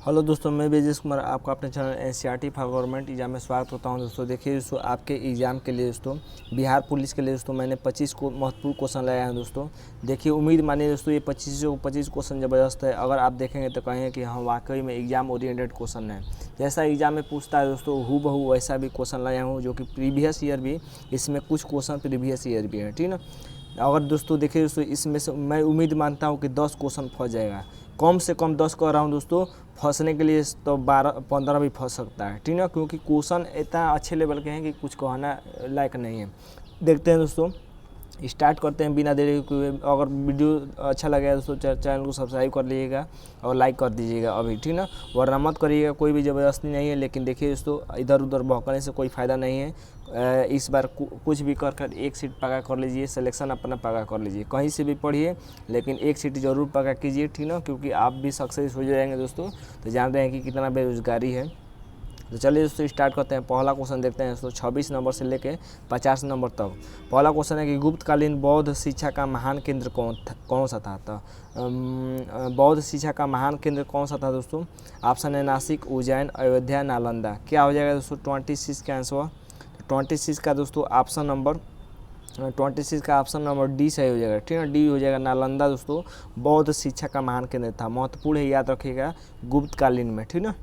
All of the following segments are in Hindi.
हेलो दोस्तों, मैं ब्रजेश कुमार आपका अपने channel NCERT for government exam में स्वागत करता हूं। दोस्तों देखिए दोस्तों, आपके एग्ज़ाम के लिए दोस्तों बिहार पुलिस के लिए दोस्तों मैंने 25 को महत्वपूर्ण क्वेश्चन लाया है। दोस्तों देखिए, उम्मीद मानिए दोस्तों ये 25 क्वेश्चन ज़बरदस्त है। अगर आप देखेंगे तो कहेंगे कि हाँ वाकई में एग्ज़ाम ओरिएंटेड क्वेश्चन है। जैसा एग्ज़ाम में पूछता है दोस्तों हूबहू वैसा भी क्वेश्चन लाया हूँ, जो कि प्रीवियस ईयर भी, इसमें कुछ क्वेश्चन प्रीवियस ईयर भी है, ठीक ना। अगर दोस्तों देखिए दोस्तों, इसमें से मैं उम्मीद मानता हूँ कि 10 क्वेश्चन फंस जाएगा। कम से कम 10 कह रहा हूँ दोस्तों, फंसने के लिए तो 12-15 भी फंस सकता है, ठीक ना, क्योंकि क्वेश्चन इतना अच्छे लेवल के हैं कि कुछ कहना लायक नहीं है। देखते हैं दोस्तों, स्टार्ट करते हैं बिना देरी हुए। अगर वीडियो अच्छा लगे दोस्तों चैनल को सब्सक्राइब कर लीजिएगा और लाइक कर दीजिएगा अभी, ठीक ना, वरना मत करिएगा। कोई भी ज़बरदस्ती नहीं है, लेकिन देखिए दोस्तों इधर उधर भौंकने से कोई फ़ायदा नहीं है। इस बार कुछ भी कर एक सीट पक्का कर लीजिए, सिलेक्शन अपना पक्का कर लीजिए। कहीं से भी पढ़िए लेकिन एक सीट ज़रूर पक्का कीजिए, ठीक ना, क्योंकि आप भी सक्सेस हो जाएंगे दोस्तों। तो जान रहे हैं कि कितना बेरोजगारी है। तो चलिए दोस्तों स्टार्ट करते हैं। पहला क्वेश्चन देखते हैं दोस्तों, 26 नंबर से लेके 50 नंबर तक। पहला क्वेश्चन है कि गुप्तकालीन बौद्ध शिक्षा का महान केंद्र कौन सा था। तो बौद्ध शिक्षा का महान केंद्र कौन सा था दोस्तों? ऑप्शन है नासिक, उज्जैन, अयोध्या, नालंदा। क्या हो जाएगा दोस्तों 26 का आंसर? 26 का दोस्तों ऑप्शन नंबर 26 का ऑप्शन नंबर डी सही हो जाएगा, ठीक है, डी हो जाएगा। नालंदा दोस्तों बौद्ध शिक्षा का महान केंद्र था। महत्वपूर्ण है, याद रखिएगा, गुप्तकालीन में, ठीक ना।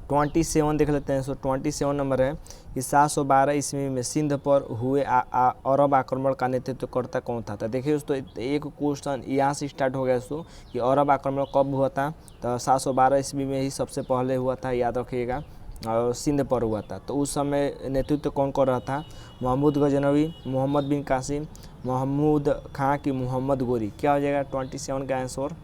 27 देख लेते हैं। 27 नंबर है कि 712 ईस्वी में सिंध पर हुए अरब आक्रमण का नेतृत्व करता कौन था। तो देखिए दोस्तों एक क्वेश्चन यहाँ से स्टार्ट हो गया दोस्तों कि अरब आक्रमण कब हुआ था। तो 712 ईस्वी में ही सबसे पहले हुआ था, याद रखिएगा, और सिंध पर हुआ था। तो उस समय नेतृत्व कौन कर रहा था? महमूद गजनवी, मोहम्मद बिन कासिम, महमूद खां की मोहम्मद गोरी। क्या हो जाएगा 27 का आंसर?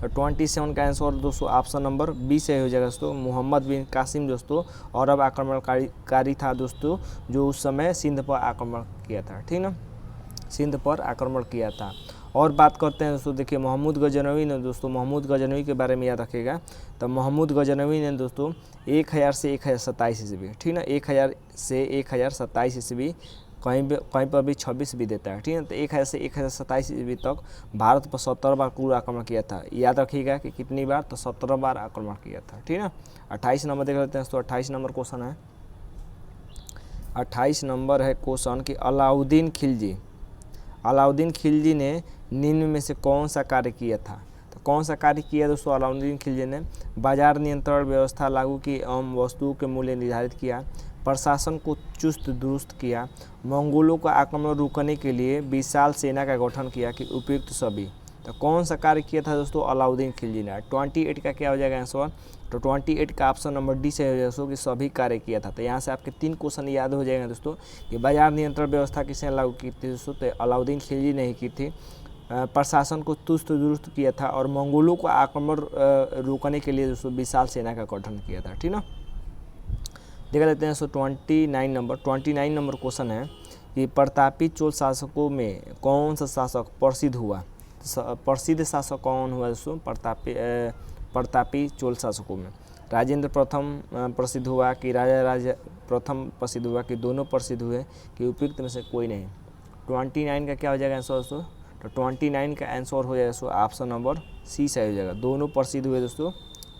तो 27 का आंसर दोस्तों ऑप्शन नंबर बी से हो जाएगा दोस्तों, मोहम्मद बिन कासिम दोस्तों अरब आक्रमणकारी था दोस्तों, जो उस समय सिंध पर आक्रमण किया था, ठीक ना, सिंध पर आक्रमण किया था। और बात करते हैं दोस्तों, देखिए महमूद गजनवी ने दोस्तों, महमूद गजनवी के बारे में याद रखिएगा। तो महमूद गजनवी ने दोस्तों 1000 से 1027 ईस्वी, ठीक ना, 1000 से 1027 ईस्वी, कहीं पर भी 26 भी देता है, ठीक है। तो 1000 से 1027 ईस्वी तक भारत पर 17 बार क्रूर आक्रमण किया था। याद रखिएगा कि कितनी बार? तो 17 बार आक्रमण किया था, ठीक है। 28 नंबर देख लेते हैं। तो 28 नंबर क्वेश्चन है, 28 नंबर है क्वेश्चन कि अलाउद्दीन खिलजी ने निम्न में से कौन सा कार्य किया था। तो कौन सा कार्य किया दोस्तों अलाउद्दीन खिलजी ने? बाजार नियंत्रण व्यवस्था लागू की एवं वस्तुओं के मूल्य निर्धारित किया, प्रशासन को चुस्त दुरुस्त किया, मंगोलों का आक्रमण रोकने के लिए विशाल सेना का गठन किया कि उपयुक्त सभी। तो कौन सा कार्य किया था दोस्तों अलाउद्दीन खिलजी ने? 28 का क्या हो जाएगा आंसर? तो 28 का ऑप्शन नंबर डी से हो जाएगा दोस्तों कि सभी कार्य किया था। तो यहाँ से आपके 3 क्वेश्चन याद हो जाएंगे दोस्तों कि बाजार नियंत्रण व्यवस्था किसने लागू की थी दोस्तों? तो अलाउद्दीन खिलजी ने ही की थी। प्रशासन को चुस्त दुरुस्त किया था और मंगोलों का आक्रमण रोकने के लिए दोस्तों विशाल सेना का गठन किया था, ठीक ना। देख लेते हैं। 29 नंबर क्वेश्चन है कि प्रतापी चोल शासकों में कौन सा शासक प्रसिद्ध हुआ? प्रसिद्ध शासक कौन हुआ दोस्तों प्रतापी चोल शासकों में? राजेंद्र प्रथम प्रसिद्ध हुआ कि राजा प्रथम प्रसिद्ध हुआ कि दोनों प्रसिद्ध हुए कि उपयुक्त में से कोई नहीं? 29 का क्या हो जाएगा आंसर दोस्तों? तो 29 का आंसर हो जाएगा दोस्तों ऑप्शन नंबर सी से हो जाएगा, दोनों प्रसिद्ध हुए दोस्तों।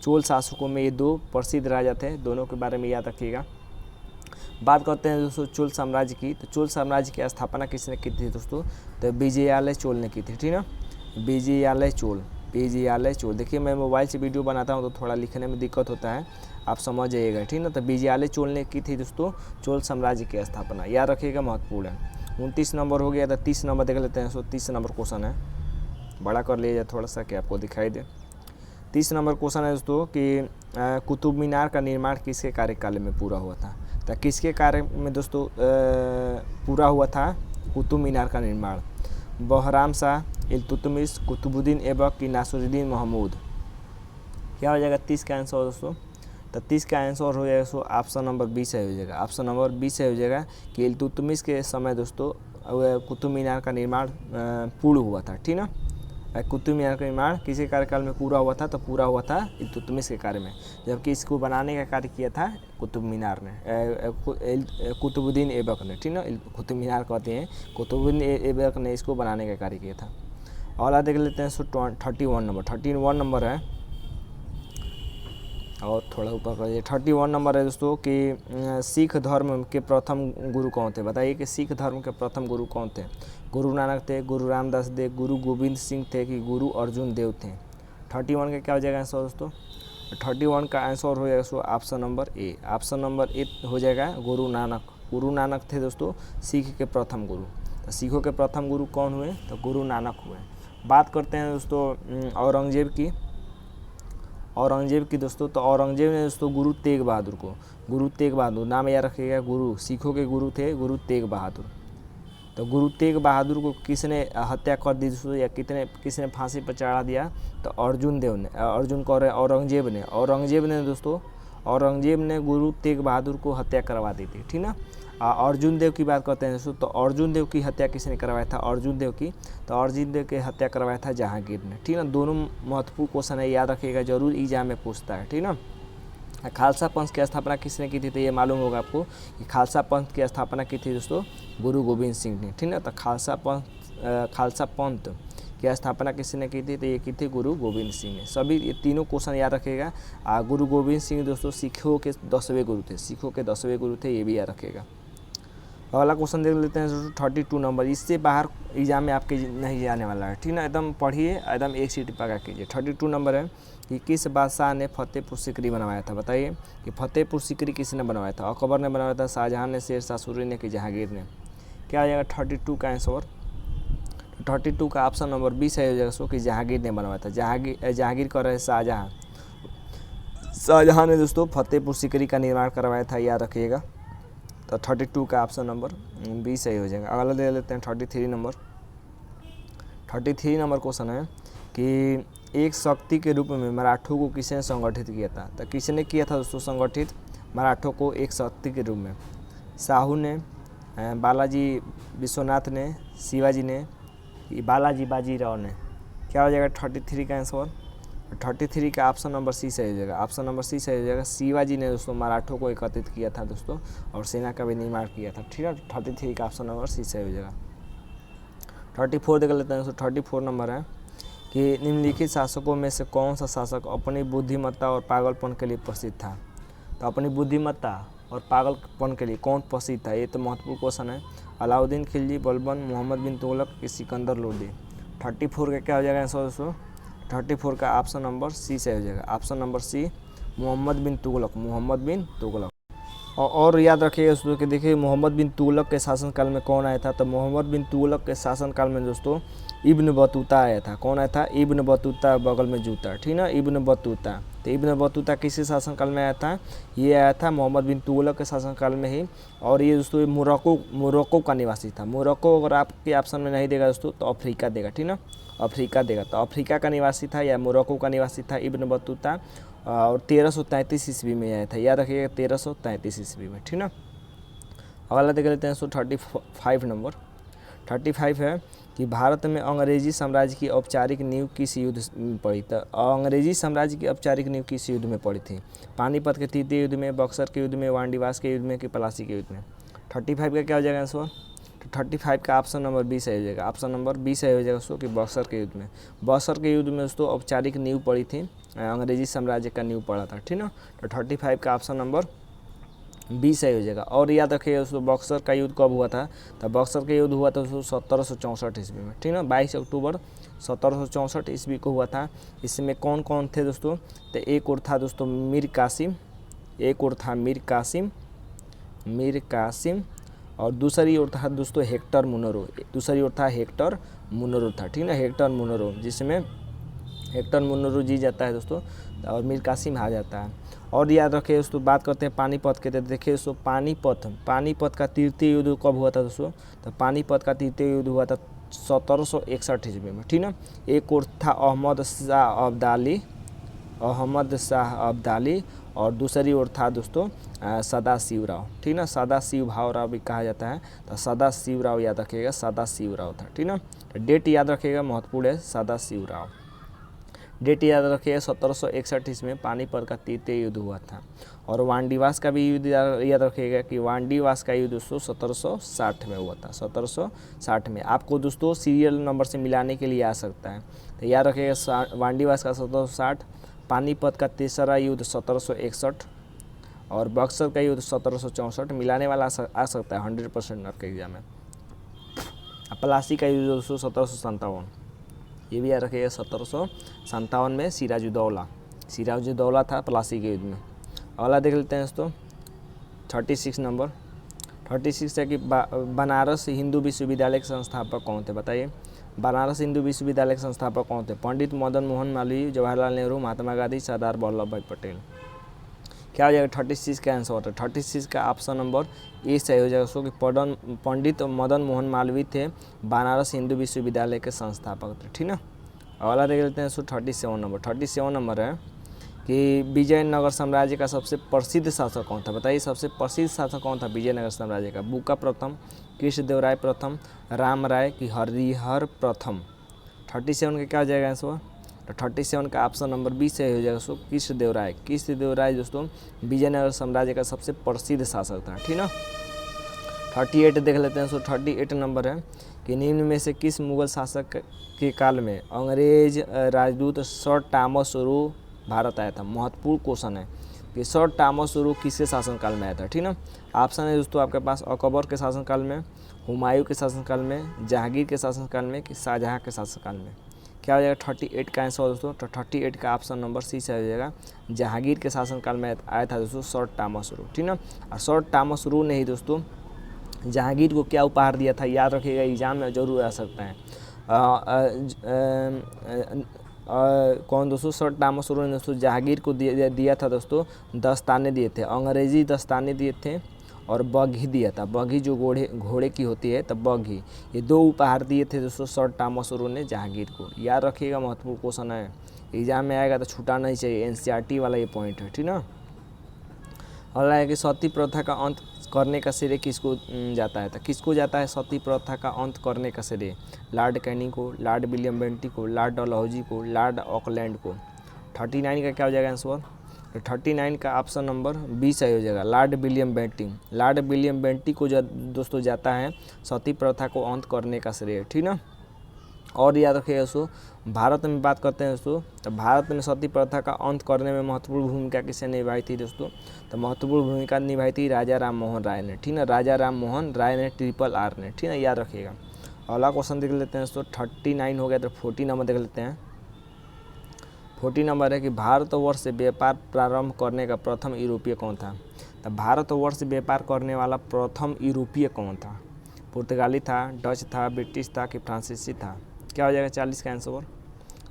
चोल शासकों में ये 2 प्रसिद्ध राजा थे, दोनों के बारे में याद रखिएगा। बात करते हैं दोस्तों चोल साम्राज्य की। तो चोल साम्राज्य की स्थापना किसने की थी दोस्तों? तो विजयालय चोल ने की थी, ठीक ना, विजयालय चोल। देखिए मैं मोबाइल से वीडियो बनाता हूँ तो थोड़ा लिखने में दिक्कत होता है, आप समझ जाइएगा, ठीक ना। तो विजयालय चोल ने की थी दोस्तों चोल साम्राज्य की स्थापना, याद रखिएगा, महत्वपूर्ण है। 29 नंबर हो गया। तो 30 नंबर देख लेते हैं। 30 नंबर क्वेश्चन है, बड़ा कर लीजिए थोड़ा सा कि आपको दिखाई दे। 30 नंबर क्वेश्चन है दोस्तों कि कुतुब मीनार का निर्माण किसके कार्यकाल में पूरा हुआ था। तो किसके कार्य में दोस्तों पूरा हुआ था कुतुब मीनार का निर्माण? बहराम शाह, इल्तुतमिश, कुतुबुद्दीन ऐबक की नासिरुद्दीन महमूद। क्या हो जाएगा 30 का आंसर दोस्तों? तो 30 का आंसर हो जाएगा दोस्तों ऑप्शन नंबर बी से हो जाएगा, ऑप्शन नंबर बी से हो जाएगा कि इल्तुतमिश के समय दोस्तों कुतुब मीनार का निर्माण पूर्ण हुआ था, ठीक ना। कुतुब मीनार का निर्माण किसी कार्यकाल में पूरा हुआ था? तो पूरा हुआ था इल्तुतमिश के कार्य में, जबकि इसको बनाने का कार्य किया था कुतुब मीनार ने, कुतुबुद्दीन ऐबक ने, ठीक ना। कुतुब मीनार कहते हैं, कुतुबुद्दीन ऐबक ने इसको बनाने का कार्य किया था। और देख लेते हैं 31 नंबर है और थोड़ा ऊपर कर दीजिए। 31 नंबर है दोस्तों कि सिख धर्म के प्रथम गुरु कौन थे? बताइए कि सिख धर्म के प्रथम गुरु कौन थे? गुरु नानक थे, गुरु रामदास देव, गुरु गोविंद सिंह थे कि गुरु अर्जुन देव थे? 31 का क्या हो जाएगा आंसर दोस्तों? 31 का आंसर हो जाएगा दोस्तों option number A. Option number A हो जाएगा गुरु नानक। गुरु नानक थे दोस्तों सिख के प्रथम गुरु। तो सिखों के प्रथम गुरु कौन हुए? तो गुरु नानक हुए। बात करते हैं दोस्तों औरंगजेब की। औरंगजेब की दोस्तों, तो औरंगजेब ने दोस्तों गुरु तेग बहादुर को, गुरु तेग बहादुर नाम याद रखिएगा, गुरु सिखों के गुरु थे गुरु तेग बहादुर। तो गुरु तेग बहादुर को किसने हत्या कर दी दोस्तों, या किसने फांसी पर चढ़ा दिया? तो अर्जुन देव ने, अर्जुन को औरंगजेब ने दोस्तों, औरंगजेब ने गुरु तेग बहादुर को हत्या करवा दी थी, ठीक ना। अर्जुन देव की बात करते हैं दोस्तों, तो अर्जुन देव की हत्या किसने करवाया था? अर्जुन देव की, तो अर्जुन देव की हत्या करवाया था जहांगीर ने, ठीक ना। दोनों महत्वपूर्ण क्वेश्चन है, याद रखिएगा, जरूर एग्जाम में पूछता है, ठीक ना। खालसा पंथ की स्थापना किसने की थी? तो ये मालूम होगा आपको कि खालसा पंथ की स्थापना की थी दोस्तों गुरु गोविंद सिंह ने, ठीक ना। तो खालसा पंथ की स्थापना किसने की थी? तो ये की थी गुरु गोविंद सिंह ने। सभी ये तीनों क्वेश्चन याद रखिएगा। गुरु गोविंद सिंह दोस्तों सिखों के 10वें गुरु थे, सिखों के 10वें गुरु थे, ये भी याद रखिएगा। अगला क्वेश्चन देख लेते हैं 32 नंबर। इससे बाहर एग्जाम में आपके नहीं जाने वाला है, ठीक ना। एकदम पढ़िए, एकदम एक सीट पका कीजिए। 32 नंबर है कि किस बादशाह ने फतेहपुर सीकरी बनवाया था? बताइए कि फतेहपुर सीकरी किसने बनवाया था? अकबर ने बनवाया था, शाहजहां ने, शेरशाह सूरी ने, कि जहांगीर ने? क्या हो जाएगा 32 का आंसर? 32 का ऑप्शन नंबर बी सही हो जाएगा सो कि जहांगीर ने बनवाया था। जहांगीर कर रहे शाहजहां ने दोस्तों फतेहपुर सीकरी का निर्माण करवाया था, याद रखिएगा। तो 32 का ऑप्शन नंबर बी सही हो जाएगा। अगला ले लेते हैं 33 नंबर। 33 नंबर क्वेश्चन है कि एक शक्ति के रूप में मराठों को किसने संगठित किया था? तो किसने किया था दोस्तों संगठित मराठों को एक शक्ति के रूप में? साहू ने, बालाजी विश्वनाथ ने, शिवाजी ने, बालाजी बाजीराव ने? क्या हो जाएगा 33 का आंसर? 33 का ऑप्शन नंबर सी सही हो जाएगा। ऑप्शन नंबर सी सही हो जाएगा। शिवाजी ने दोस्तों मराठों को एकत्रित किया था दोस्तों, और सेना का भी निर्माण किया था, ठीक है। 33 का ऑप्शन नंबर सी सही हो जाएगा। 34 देख लेते हैं दोस्तों। 34 नंबर है कि निम्नलिखित शासकों में से कौन सा शासक अपनी बुद्धिमत्ता और पागलपन के लिए प्रसिद्ध था? तो अपनी बुद्धिमत्ता और पागलपन के लिए कौन प्रसिद्ध था? ये तो महत्वपूर्ण क्वेश्चन है। अलाउद्दीन खिलजी, बलबन, मोहम्मद बिन तुगलक कि सिकंदर लोदी? 34 का क्या हो जाएगा आंसर दोस्तों? 34 का ऑप्शन नंबर सी से हो जाएगा। ऑप्शन नंबर सी मोहम्मद बिन तुगलक, मोहम्मद बिन तुगलक। और याद रखिएगा दोस्तों कि देखिए मोहम्मद बिन तुगलक के शासनकाल में कौन आया था? तो मोहम्मद बिन तुगलक के शासनकाल में दोस्तों इब्न बतूता आया था। कौन आया था? इब्न बतूता, बगल में जूता, ठीक ना, इब्न बतूता। तो इब्न बतूता किसी शासनकाल में आया था? ये आया था मोहम्मद बिन तुगलक के शासनकाल में ही। और ये दोस्तों मोरक्को का निवासी था। मोरक्को अगर आपके ऑप्शन में नहीं देगा दोस्तों तो अफ्रीका देगा, ठीक ना, अफ्रीका देगा। तो अफ्रीका का निवासी था या मोरक्को का निवासी था इब्न बतूता, और 1333 ईस्वी में आया था, याद रखिएगा 1333 ईस्वी में, ठीक ना। अगला देख लेते हैं 35 नंबर। 35 है कि भारत में अंग्रेजी साम्राज्य की औपचारिक नींव किस युद्ध में पड़ी? तो अंग्रेजी साम्राज्य की औपचारिक नींव किस युद्ध में पड़ी थी? पानीपत के तृतीय युद्ध में, बक्सर के युद्ध में, वांडीवास के युद्ध में, कि प्लासी के युद्ध में? 35 का क्या हो जाएगा आंसर? तो 35 का ऑप्शन नंबर बी सही हो जाएगा। ऑप्शन नंबर बी सही हो जाएगा दोस्तों कि बक्सर के युद्ध में। बक्सर के युद्ध में दोस्तों औपचारिक नींव पड़ी थी, अंग्रेजी साम्राज्य का नींव पड़ा था, ठीक ना। तो 35 का ऑप्शन नंबर बी सही हो जाएगा। और याद रखिएगा दोस्तों बक्सर का युद्ध कब हुआ था? तो बक्सर का युद्ध हुआ था दोस्तों 1764 ईस्वी में, ठीक ना। 22 अक्टूबर 1764 ईस्वी को हुआ था। इसमें कौन कौन थे दोस्तों? तो एक और था दोस्तों मीर कासिम, एक और था मीर कासिम, और दूसरी ओर था दोस्तों हेक्टर मुनरो, दूसरी ओर था हेक्टर मुनरो था, ठीक ना, हेक्टर मुनरो, जिसमें हेक्टर मुनरो जीत जाता है दोस्तों और मीर कासिम हार जाता है। और याद रखिए दोस्तों बात करते हैं पानीपत के। तो देखिए दोस्तों पानीपत का तृतीय युद्ध कब हुआ था दोस्तों? तो पानीपत का तृतीय युद्ध हुआ था 1761 ईस्वी में, ठीक ना। एक और था अहमद शाह अब्दाली, और दूसरी ओर था दोस्तों सदाशिव राव, ठीक ना, सदाशिव राव भी कहा जाता है। तो सदाशिव राव याद रखिएगा, सदाशिव राव था, ठीक ना। तो डेट याद रखिएगा, महत्वपूर्ण है, सदाशिव राव। डेट याद रखिएगा 1761 ईस्वी में पानीपत का तृतीय युद्ध हुआ था। और वांडीवास का भी युद्ध याद रखिएगा कि वांडीवास का युद्ध दोस्तों 1760 में हुआ था, 1760 में। आपको दोस्तों सीरियल नंबर से मिलाने के लिए आ सकता है, तो याद रखिएगा वांडीवास का 1760, पानीपत का तीसरा युद्ध 1761 और बक्सर का युद्ध 1764। मिलाने वाला आ सकता है 100% आपके एग्जाम में। प्लासी का युद्ध दोस्तों 1757, ये भी याद रखिएगा। 1757 में सिराजुद्दौला था प्लासी के युद्ध में। अगला देख लेते हैं दोस्तों 36 नंबर। 36 है कि बनारस हिंदू विश्वविद्यालय के संस्थापक कौन थे, बताइए। बनारस हिंदू विश्वविद्यालय के संस्थापक कौन थे? पंडित मदन मोहन मालवीय, जवाहरलाल नेहरू, महात्मा गांधी, सरदार वल्लभ भाई पटेल। क्या हो जाएगा 36 का आंसर होता है? 36 का ऑप्शन नंबर ए सही हो जाएगा। सो कि पंडित मदन मोहन मालवीय थे बनारस हिंदू विश्वविद्यालय के संस्थापक थे, ठीक ना। अगला देख लेते हैं 37 नंबर। 37 नंबर है कि विजयनगर साम्राज्य का सबसे प्रसिद्ध शासक कौन था, बताइए। सबसे प्रसिद्ध शासक कौन था विजयनगर साम्राज्य का? बुक्का प्रथम, कृष्णदेवराय प्रथम, राम राय कि हरिहर प्रथम। 37 का क्या हो जाएगा आंसर? तो 37 का ऑप्शन नंबर बी सही हो जाएगा। सो कृष्णदेवराय। कृष्णदेवराय दोस्तों विजयनगर साम्राज्य का सबसे प्रसिद्ध शासक था, ठीक ना। 38 देख लेते हैं। सो 38 नंबर है कि निम्न में से किस मुगल शासक के काल में अंग्रेज राजदूत सर टॉमस रू भारत आया था? महत्वपूर्ण क्वेश्चन है कि सर टॉमस रू किसके शासनकाल में आया था, ठीक ना। ऑप्शन है दोस्तों आपके पास अकबर के शासनकाल में, हुमायूं के शासनकाल में, जहांगीर के शासनकाल में कि शाहजहां के शासनकाल में। क्या हो जाएगा 38 का आंसर दोस्तों? तो 38 का ऑप्शन नंबर सी से हो जाएगा। जहांगीर के शासनकाल में आया था दोस्तों सर टॉमस रू, ठीक ना। और सर टॉमस रू ने ही दोस्तों जहांगीर को क्या उपहार दिया था, याद रखिएगा, एग्जाम में जरूर आ सकता है। कौन दोस्तों? सर टॉमस रू ने दोस्तों जहांगीर को दिया था दोस्तों दस्ताने दिए थे, अंग्रेजी दस्ताने दिए थे और बघी दिया था। बघी जो घोड़े की होती है तब बघी, ये दो उपहार दिए थे दोस्तों सर टॉमस रू ने जहांगीर को। याद रखिएगा, महत्वपूर्ण क्वेश्चन है, एग्जाम में आएगा तो छूटा नहीं चाहिए। एनसीईआरटी वाला ये पॉइंट है, ठीक ना। अगला है कि सती प्रथा का अंत करने का श्रेय किसको जाता है? तो किसको जाता है सती प्रथा का अंत करने का श्रेय? लॉर्ड कैनिंग को, लॉर्ड विलियम बेंटिक को, लॉर्ड डलहौजी को, लॉर्ड ऑकलैंड को। 39 का क्या हो जाएगा आंसर? तो 39 का ऑप्शन नंबर बी सही हो जाएगा, Lord William Bentinck. Lord William Bentinck को दोस्तों जाता है सती प्रथा को अंत करने का श्रेय, ठीक ना। और याद रखिएगा दोस्तों भारत में बात करते हैं दोस्तों, तो भारत में सती प्रथा का अंत करने में महत्वपूर्ण भूमिका किसने निभाई थी दोस्तों? तो महत्वपूर्ण भूमिका निभाई थी राजा राम मोहन राय ने, ठीक ना। राजा राम मोहन राय ने, RRR ने, ठीक ना, याद रखिएगा। अगला क्वेश्चन देख लेते हैं दोस्तों 39 हो गया तो 40 नंबर देख लेते हैं। 40 नंबर है कि भारतवर्ष से व्यापार प्रारंभ करने का प्रथम यूरोपीय कौन था? तो भारतवर्ष से व्यापार करने वाला प्रथम यूरोपीय कौन था? पुर्तगाली था, डच था, ब्रिटिश था कि फ्रांसीसी था? क्या हो जाएगा 40 का आंसर?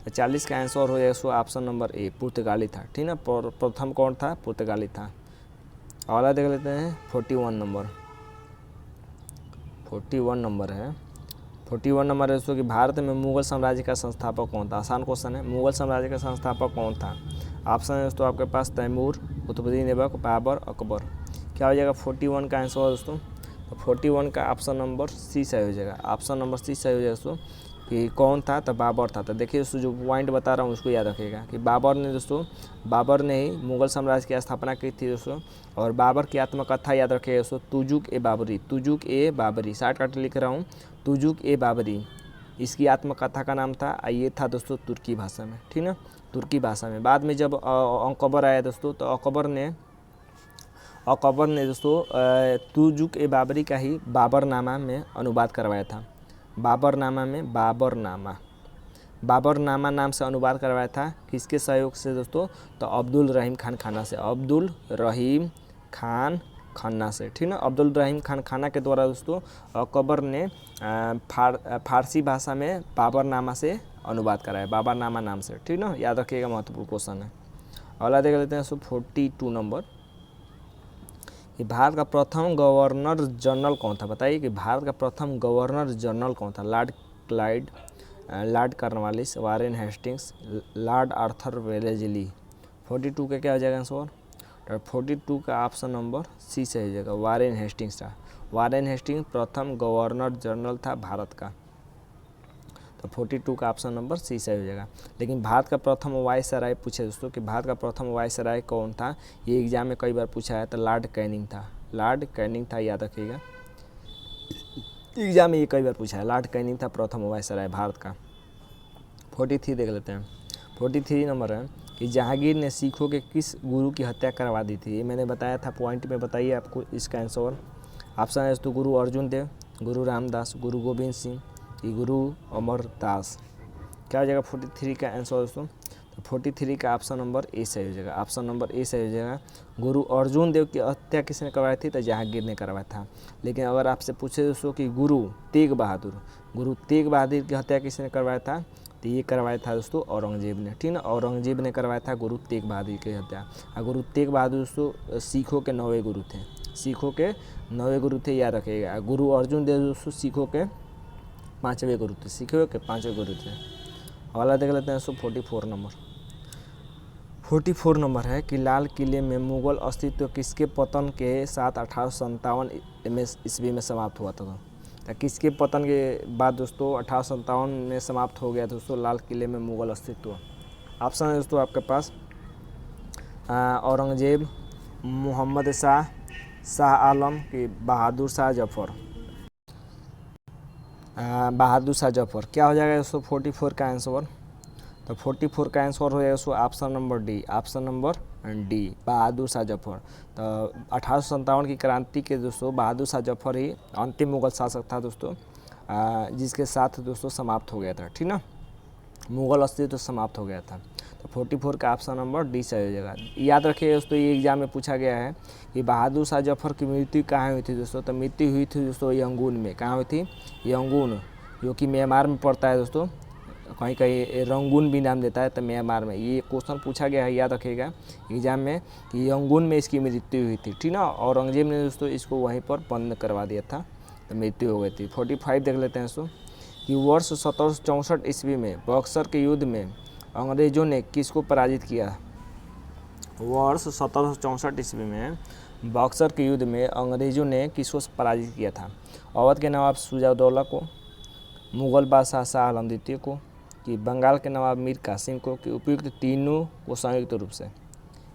40 का आंसर हो जाएगा सो ऑप्शन नंबर ए, पुर्तगाली था, ठीक ना। प्रथम कौन था? पुर्तगाली था। अगला देख लेते हैं 41 नंबर। 41 नंबर है। 41 नंबर है दोस्तों कि भारत में मुगल साम्राज्य का संस्थापक कौन था? आसान क्वेश्चन है। मुगल साम्राज्य का संस्थापक कौन था? ऑप्शन है दोस्तों आपके पास तैमूर, कुतुबुद्दीन ऐबक, बाबर, अकबर। क्या हो जाएगा 41 का आंसर है दोस्तों? तो 41 का ऑप्शन नंबर सी सही हो जाएगा। ऑप्शन नंबर सी सही हो जाएगा दोस्तों कि कौन था? तो बाबर था। तो देखिए दोस्तों जो पॉइंट बता रहा हूँ उसको याद रखिएगा कि बाबर ने ही मुगल साम्राज्य की स्थापना की थी दोस्तों। और बाबर की आत्मकथा याद रखिएगा दोस्तों, तुजुक ए बाबरी। तुजुक ए बाबरी, शॉर्टकट लिख रहा हूँ, तुजुक ए बाबरी इसकी आत्मकथा का नाम था। ये था दोस्तों तुर्की भाषा में, ठीक ना, तुर्की भाषा में। बाद में जब अकबर आया दोस्तों तो अकबर ने दोस्तों तुजुक ए बाबरी का ही बाबरनामा में अनुवाद करवाया था। बाबरनामा नाम से अनुवाद करवाया था। किसके सहयोग से दोस्तों? तो अब्दुल रहीम खान खाना से, अब्दुल रहीम खान खन्ना से, ठीक ना। अब्दुल रहीम खान खाना के द्वारा दोस्तों अकबर ने फारसी भाषा में बाबरनामा से अनुवाद कराया, बाबरनामा नाम से, ठीक ना। याद रखिएगा, महत्वपूर्ण क्वेश्चन है। अगला देख लेते हैं 42 नंबर कि भारत का प्रथम गवर्नर जनरल कौन था? बताइए कि भारत का प्रथम गवर्नर जनरल कौन था? Lord Clyde, Lord Cornwallis, Warren Hastings, Lord Arthur Wellesley. 42 का क्या हो जाएगा आंसर? तो 42 का ऑप्शन नंबर सी से हो जाएगा, वारेन हेस्टिंग्स था। वारेन हेस्टिंग्स प्रथम गवर्नर जनरल था भारत का। तो 42 का ऑप्शन नंबर सी सही हो जाएगा। लेकिन भारत का प्रथम वायसराय पूछे दोस्तों कि भारत का प्रथम वायसराय कौन था? ये एग्जाम में कई बार पूछा है। तो लॉर्ड कैनिंग था, लॉर्ड कैनिंग था, याद रखिएगा, एग्जाम में ये कई बार पूछा है। लॉर्ड कैनिंग था प्रथम वायसराय भारत का। 43 देख लेते हैं। 43 नंबर है कि जहांगीर ने सिखों के किस गुरु की हत्या करवा दी थी। ये मैंने बताया था पॉइंट में, बताइए आपको इसका आंसर। ऑप्शन है दोस्तों गुरु अर्जुन देव, गुरु रामदास, गुरु गोविंद सिंह, कि गुरु अमरदास। क्या हो जाएगा 43 का आंसर दोस्तों? तो 43 का ऑप्शन नंबर ए सही हो जाएगा। ऑप्शन नंबर ए सही हो जाएगा। गुरु अर्जुन देव की हत्या किसने करवाई थी? तो जहांगीर ने करवाया था। लेकिन अगर आपसे पूछे दोस्तों कि गुरु तेग बहादुर की हत्या किसने करवाया था? तो ये करवाया था दोस्तों औरंगजेब ने, ठीक ना। औरंगजेब ने करवाया था गुरु तेग बहादुर की हत्या। और गुरु तेग बहादुर दोस्तों सिखों के 9वें गुरु थे, सिखों के 9वें गुरु थे, याद रखिएगा। गुरु अर्जुन देव दोस्तों सिखों के 5वें गुरु थे, सिखों के 5वें गुरु थे। अगला देख लेते हैं दोस्तों 44 नंबर है कि लाल किले में मुगल अस्तित्व किसके पतन के साथ 1857 ईस्वी में समाप्त हुआ था? तो किसके पतन के बाद दोस्तों 1857 में समाप्त हो गया दोस्तों लाल किले में मुगल अस्तित्व? ऑप्शन है दोस्तों आपके पास औरंगजेब, मोहम्मद शाह, शाह आलम, कि बहादुर शाह जफर। बहादुर शाह जफर। क्या हो जाएगा दोस्तों 44 का आंसर? तो 44 का आंसर हो जाएगा दोस्तों option number D, option number D, Bahadur Shah Zafar. तो 1857 की क्रांति के दोस्तों बहादुर शाह जफर ही अंतिम मुगल शासक था दोस्तों, जिसके साथ दोस्तों समाप्त हो गया था, ठीक ना, मुगल अस्तित्व समाप्त हो गया था। तो 44 का ऑप्शन नंबर डी सही हो जाएगा। याद रखिए दोस्तों ये एग्जाम में पूछा गया है कि बहादुर शाह जफर की मृत्यु कहाँ हुई थी दोस्तों? तो मृत्यु हुई थी दोस्तों यंगून में। कहाँ हुई थी? यंगून, जो कि म्यांमार में पड़ता है दोस्तों, कहीं कहीं रंगून भी नाम देता है, तो म्यांमार में। ये क्वेश्चन पूछा गया है, याद रखिएगा एग्जाम में, कि यंगून में इसकी मृत्यु हुई थी, ठीक ना। औरंगजेब ने दोस्तों इसको वहीं पर बंद करवा दिया था, तो मृत्यु हो गई थी। 45 देख लेते हैं दोस्तों कि वर्ष 1764 ईस्वी में बक्सर के युद्ध में अंग्रेजों ने किसको पराजित किया? वर्ष 1764 ईस्वी में बक्सर के युद्ध में अंग्रेजों ने किसको पराजित किया था? अवध के नवाब शुजाउद्दौला को, मुगल बादशाह शाह आलम द्वितीय को, कि बंगाल के नवाब मीर कासिम को, कि उपयुक्त तीनों को संयुक्त रूप से?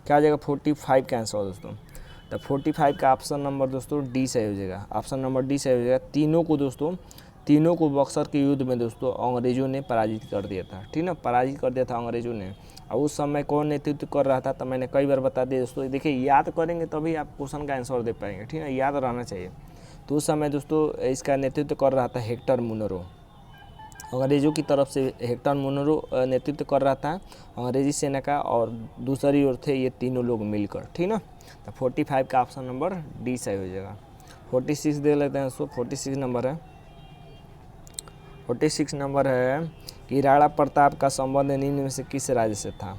क्या हो जाएगा 45 का आंसर दोस्तों? तो 45 का ऑप्शन नंबर दोस्तों डी सही हो जाएगा। ऑप्शन नंबर डी सही हो जाएगा। तीनों को बक्सर के युद्ध में दोस्तों अंग्रेजों ने पराजित कर दिया था, ठीक ना, पराजित कर दिया था अंग्रेजों ने। और उस समय कौन नेतृत्व कर रहा था? तो मैंने कई बार बता दिया दोस्तों, देखिए याद करेंगे तभी आप क्वेश्चन का आंसर दे पाएंगे, ठीक है, याद रहना चाहिए। तो उस समय दोस्तों इसका नेतृत्व कर रहा था हेक्टर मुनरो, अंग्रेज़ों की तरफ से हेक्टर मुनरो नेतृत्व कर रहा था अंग्रेजी सेना का, और दूसरी ओर थे ये तीनों लोग मिलकर, ठीक ना। तो 45 का ऑप्शन नंबर डी सही हो जाएगा। 46 दे लेते हैं दोस्तों। 46 नंबर है कि राणा प्रताप का संबंध निम्न में से किस राज्य से था?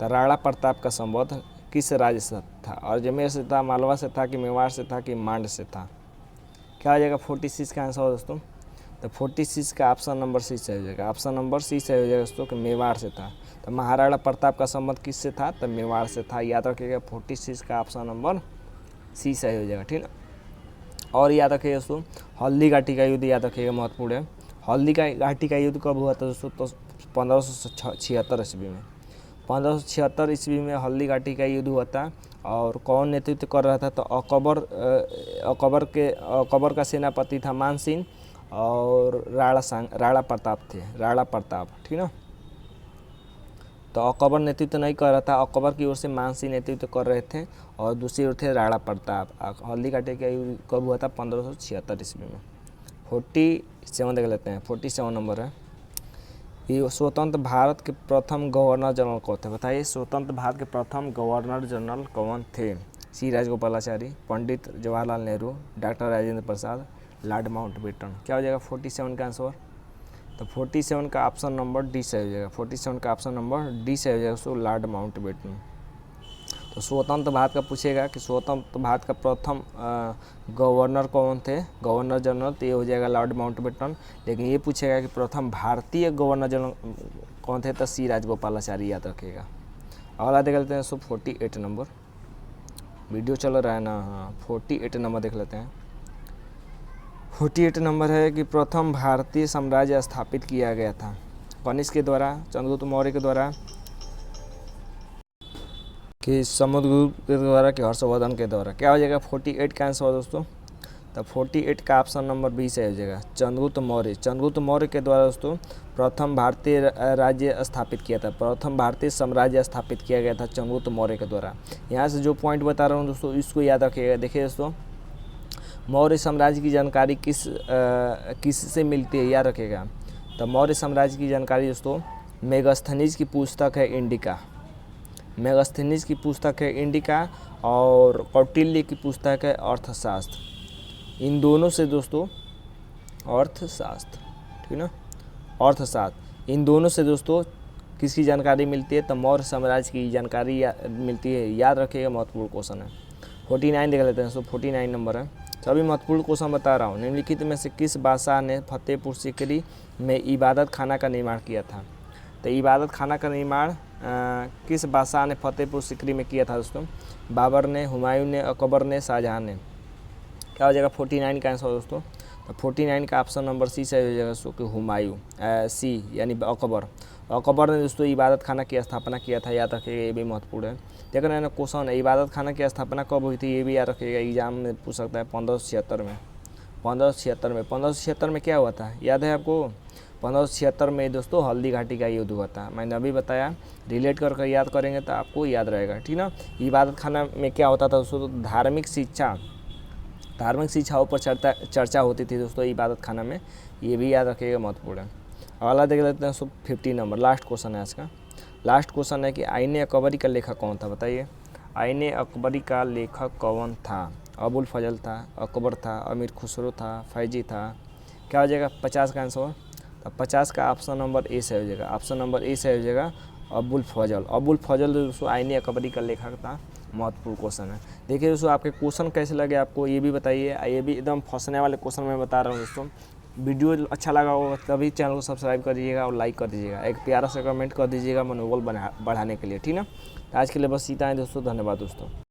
तो राणा प्रताप का संबंध किस राज्य से था? अजमेर से था, मालवा से था, कि मेवाड़ से था, कि मांड से था? क्या हो जाएगा 46 का आंसर दोस्तों? तो 46 का ऑप्शन नंबर सी सही हो जाएगा। ऑप्शन नंबर सी सही हो जाएगा दोस्तों कि मेवाड़ से था। तो महाराणा प्रताप का संबंध किससे था? तो मेवाड़ से था, याद रखिएगा। 46 का ऑप्शन नंबर सी सही हो जाएगा, ठीक है। और याद रखिएगा दोस्तों हल्दी घाटी का युद्ध, याद रखिएगा, महत्वपूर्ण है। हल्दी का घाटी का युद्ध कब हुआ था दोस्तों? तो 1576 ईस्वी में। 1576 ईस्वी में हल्दी घाटी का युद्ध हुआ था। और कौन नेतृत्व कर रहा था? तो अकबर का सेनापति था मान सिंह, और राणा प्रताप थे, राणा प्रताप, ठीक ना। तो अकबर नेतृत्व नहीं कर रहा था, अकबर की ओर से मान सिंह नेतृत्व कर रहे थे, और दूसरी ओर थे राणा प्रताप। हल्दी घाटी का युद्ध कब हुआ था? 1576 ईस्वी में। 47 देख लेते हैं। 47 नंबर है कि स्वतंत्र भारत के प्रथम गवर्नर जनरल कौन थे? बताइए, स्वतंत्र भारत के प्रथम गवर्नर जनरल कौन थे? सी Rajagopalachari, Pandit Jawaharlal Nehru, doctor Rajendra Prasad, Lord Mountbatten. क्या हो जाएगा 47 का आंसर? तो 47 का ऑप्शन नंबर डी सही हो जाएगा। 47 का ऑप्शन नंबर डी सही हो जाएगा दोस्तों, लॉर्ड माउंटबेटन। तो स्वतंत्र भारत का पूछेगा कि स्वतंत्र भारत का प्रथम गवर्नर कौन थे, गवर्नर जनरल, तो ये हो जाएगा लॉर्ड माउंटबेटन। लेकिन ये पूछेगा कि प्रथम भारतीय गवर्नर जनरल कौन थे, तो सी राजगोपालाचारी, याद रखिएगा। अगला देख लेते हैं दोस्तों 48 नंबर। वीडियो चल रहा है ना? हाँ, 48 नंबर देख लेते हैं। 48 नंबर है कि प्रथम भारतीय साम्राज्य स्थापित किया गया था कनिष्क के द्वारा, चंद्रगुप्त मौर्य के द्वारा, कि समुद्रगुप्त के द्वारा, कि हर्षवर्धन के द्वारा? क्या हो जाएगा 48 का आंसर दोस्तों? तो 48 का ऑप्शन नंबर बी से हो जाएगा, चंद्रगुप्त मौर्य। चंद्रगुप्त मौर्य के द्वारा दोस्तों प्रथम भारतीय राज्य स्थापित किया था, प्रथम भारतीय साम्राज्य स्थापित किया गया था चंद्रगुप्त मौर्य के द्वारा। यहाँ से जो पॉइंट बता रहा हूँ दोस्तों इसको याद रखिएगा। देखिए दोस्तों, मौर्य साम्राज्य की जानकारी किससे मिलती है, याद रखिएगा। तो मौर्य साम्राज्य की जानकारी दोस्तों मेगास्थनीज की पुस्तक है इंडिका, मेगास्थनीज की पुस्तक है इंडिका, और कौटिल्य की पुस्तक है अर्थशास्त्र। इन दोनों से दोस्तों अर्थशास्त्र, ठीक ना, अर्थशास्त्र, इन दोनों से दोस्तों किसकी जानकारी मिलती है, तो मौर्य साम्राज्य की जानकारी मिलती है। याद रखिएगा, महत्वपूर्ण क्वेश्चन है। 49 देख लेते हैं दोस्तों, 49 नंबर है। सभी महत्वपूर्ण क्वेश्चन बता रहा हूँ। निम्नलिखित में से किस बादशाह ने फतेहपुर सीकरी में इबादत खाना का निर्माण किया था। तो इबादत खाना का निर्माण किस बादशाह ने फतेहपुर सीकरी में किया था दोस्तों, बाबर ने, हुमायूं ने, अकबर ने, शाहजहां ने। क्या हो जाएगा 49 का आंसर दोस्तों, तो 49 का ऑप्शन नंबर सी से हो जाएगा दोस्तों कि हुमायूं, सी यानी अकबर। अकबर ने दोस्तों इबादत खाना की स्थापना किया था, याद रखिएगा, ये भी महत्वपूर्ण है। देखो ना क्वेश्चन है, इबादत खाना की स्थापना कब हुई थी, ये भी याद रखिएगा, एग्जाम में पूछ सकता है। 1576 में, 1576 में क्या हुआ था, याद है आपको। 1576 में दोस्तों हल्दी घाटी का युद्ध हुआ था, मैंने अभी बताया। रिलेट करके याद करेंगे तो आपको याद रहेगा, ठीक ना। इबादत खाना में क्या होता था दोस्तों, तो धार्मिक शिक्षाओं पर चर्चा होती थी दोस्तों इबादत खाना में, ये भी याद रखिएगा, महत्वपूर्ण है। अगला देख लेते हैं 50 नंबर, लास्ट क्वेश्चन है आज का। लास्ट क्वेश्चन है कि आईने अकबरी का लेखक कौन था, बताइए। आईने अकबरी का लेखक कौन था, अबुल फजल था, अकबर था, अमीर खुसरो था, फैजी था। क्या हो जाएगा 50 का आंसर, तो 50 का ऑप्शन नंबर ए से हो जाएगा, ऑप्शन नंबर ए से हो जाएगा अबुल फजल। अबुल फजल दोस्तों आईने अकबरी का लेखक था, महत्वपूर्ण क्वेश्चन है। देखिए दोस्तों, आपके क्वेश्चन कैसे लगे आपको ये भी बताइए, ये भी एकदम फंसने वाले क्वेश्चन मैं बता रहा हूँ दोस्तों। वीडियो अच्छा लगा होगा तभी चैनल को सब्सक्राइब कर दीजिएगा और लाइक कर दीजिएगा, एक प्यारा सा कमेंट कर दीजिएगा मनोबल बढ़ाने के लिए, ठीक ना। आज के लिए बस इतना है दोस्तों, धन्यवाद दोस्तों।